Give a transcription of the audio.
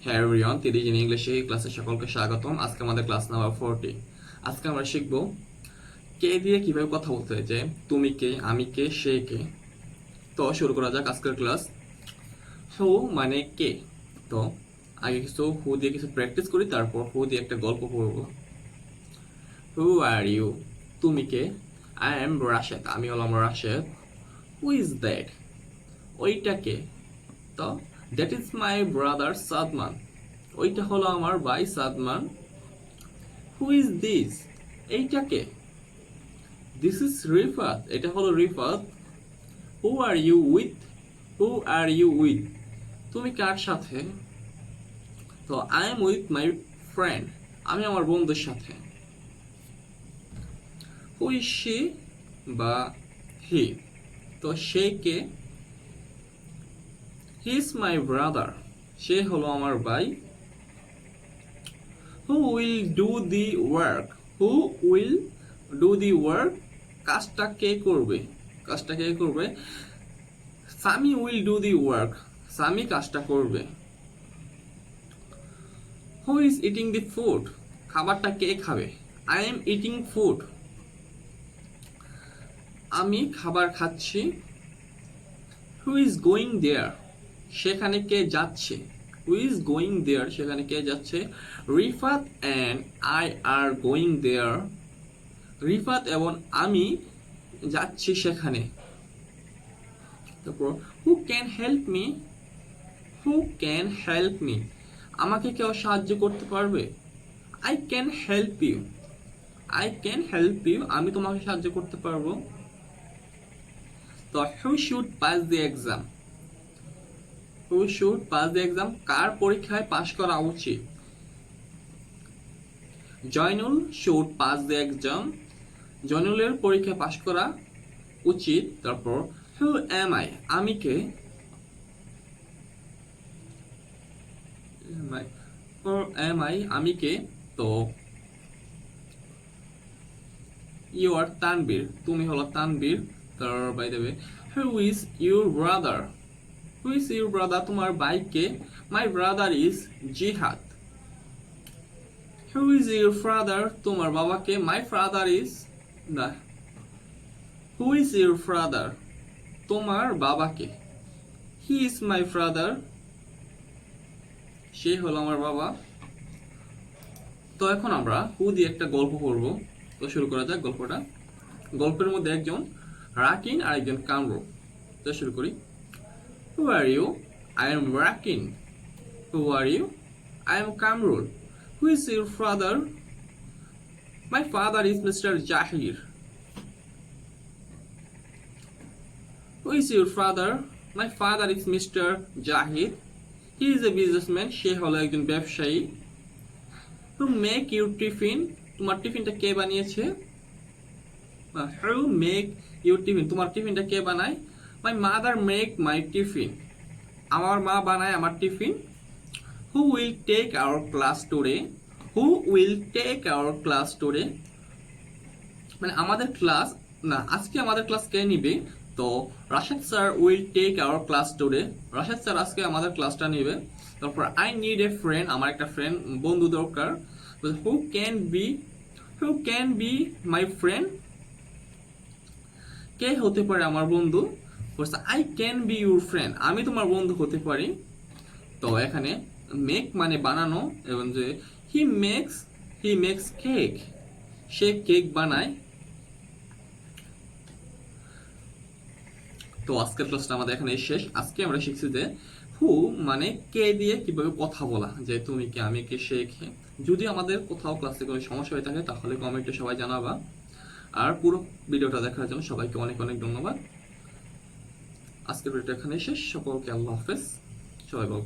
হ্যাঁ এভরিওয়ান, তিরিশ দিন ইংলিশে ক্লাসে সকলকে স্বাগতম। আজকে আমাদের ক্লাস নাম্বার 40। আজকে আমরা শিখব কে দিয়ে কিভাবে কথা বলতে হয়, যে তুমি কে, আমি কে, সে কে। তো শুরু করা যাক আজকের ক্লাস। হু মানে কে। তো আগে কিছু হু দিয়ে কিছু প্র্যাকটিস করি, তারপর হু দিয়ে একটা গল্প পড়ব। হু আর ইউ, তুমি কে? আই এম রাশেদ, আমি হলাম রাশেদ। হু ইজ দ্যাট, ওইটা কে? তো that is my brother Sadman, ওইটা হলো আমার ভাই সাদমান। হু ইজ দিস, এইটাকে? দিস ইজ রিফাত, এটা হলো Rifat. Who are you with, who are you with, তুমি কার সাথে? তো I am with my friend, আমি আমার বন্ধুর সাথে। হু ইজ শি বা হি, তো সে কে? হি ইজ মাই ব্রাদার, সে হলো আমার ভাই। Who will do the work, who will do the work, কাজটা কে করবে? কাজটা কে করবে? Sami will do the work, Sami কাজটা করবে। Who is eating the food, খাবারটা কে খাবে? আই এম ইটিং ফুড, আমি খাবার খাচ্ছি। হু ইজ গোয়িং দেয়ার, সেখানে কে যাচ্ছে? হু ইজ গোয়িং দেয়ার, সেখানে কে যাচ্ছে? Rifat and I are going there, Rifat এবং আমি যাচ্ছি সেখানে। তারপর who can help me, who can help me, আমাকে কেউ সাহায্য করতে পারবে? I can help you, I can help you, আমি তোমাকে সাহায্য করতে পারবো। তো who should pass the exam, who should pass the exam, কার পরীক্ষায় পাশ করা উচিত? Joynul should pass the exam, জয়নুলের পরীক্ষায় পাশ করা উচিত। তারপর হু এম আই, আমি কে? এম আই, আমি কে? তো ইউ আর তানবীর, তুমি হলো তানবীর। তার by the way, who is your brother, who is your brother, তোমার ভাই কে? মাই ব্রাদার ইজ জিহাদ। হু ইজ ইউর ফাদার, তোমার বাবাকে? মাই ফাদার ইজ না। হু ইজ ইউর ফাদার, তোমার বাবাকে? হি ইজ মাই ফাদার, সে হলো আমার বাবা। তো এখন আমরা হু দিয়ে একটা গল্প পড়ব। তো শুরু করা যাক গল্পটা। গল্পের মধ্যে একজন রাকিন আর একজন কামরু। তো শুরু করি। Who are you? I am Rakin. Who are you? I am Kamrul. Who is your father? My father is mister Zahir. Who is your father? My father is Mr. Jahid. He is a businessman. সে হলো একজন ব্যবসায়ী। Who make your tiffin? তোমার টিফিনটা কে বানিয়েছে? Who make your tiffin? তোমার টিফিনটা কে বানায়? My mother make my tiffin. আমার মা বানায় আমার tiffin. Who will take our class today? Who will take our class today? মানে আমাদের ক্লাস, না আজকে আমাদের ক্লাস কে নিবে? তো Rashed sir will take our class today, Rashed sir আজকে আমাদের ক্লাসটা নেবে। তারপর আই নিড এ ফ্রেন্ড, আমার একটা ফ্রেন্ড বন্ধু দরকার। Who can be, who can be my friend, কে হতে পারে আমার বন্ধু? I can be your friend, আমি তোমার বন্ধু হতে পারি। তো এখানে মেক মানে বানানো, এবং যে হি মেক্স কেক, সে কেক বানায়। তো আজকের ক্লাসটা আমাদের এখানে শেষ। আজকে আমরা শিখছি যে হু মানে কে দিয়ে কিভাবে কথা বলা, যে তুমি কে, আমি কে, সে কে। যদি আমাদের কোথাও ক্লাসে কোনো সমস্যা হয়ে থাকে তাহলে কমেন্টে সবাই জানাবা। আর পুরো ভিডিওটা দেখার জন্য সবাইকে অনেক অনেক ধন্যবাদ। আজকের ভিডিওটা এখানে শেষ। সকলকে আল্লাহ হাফেজ। সবাই ভালো।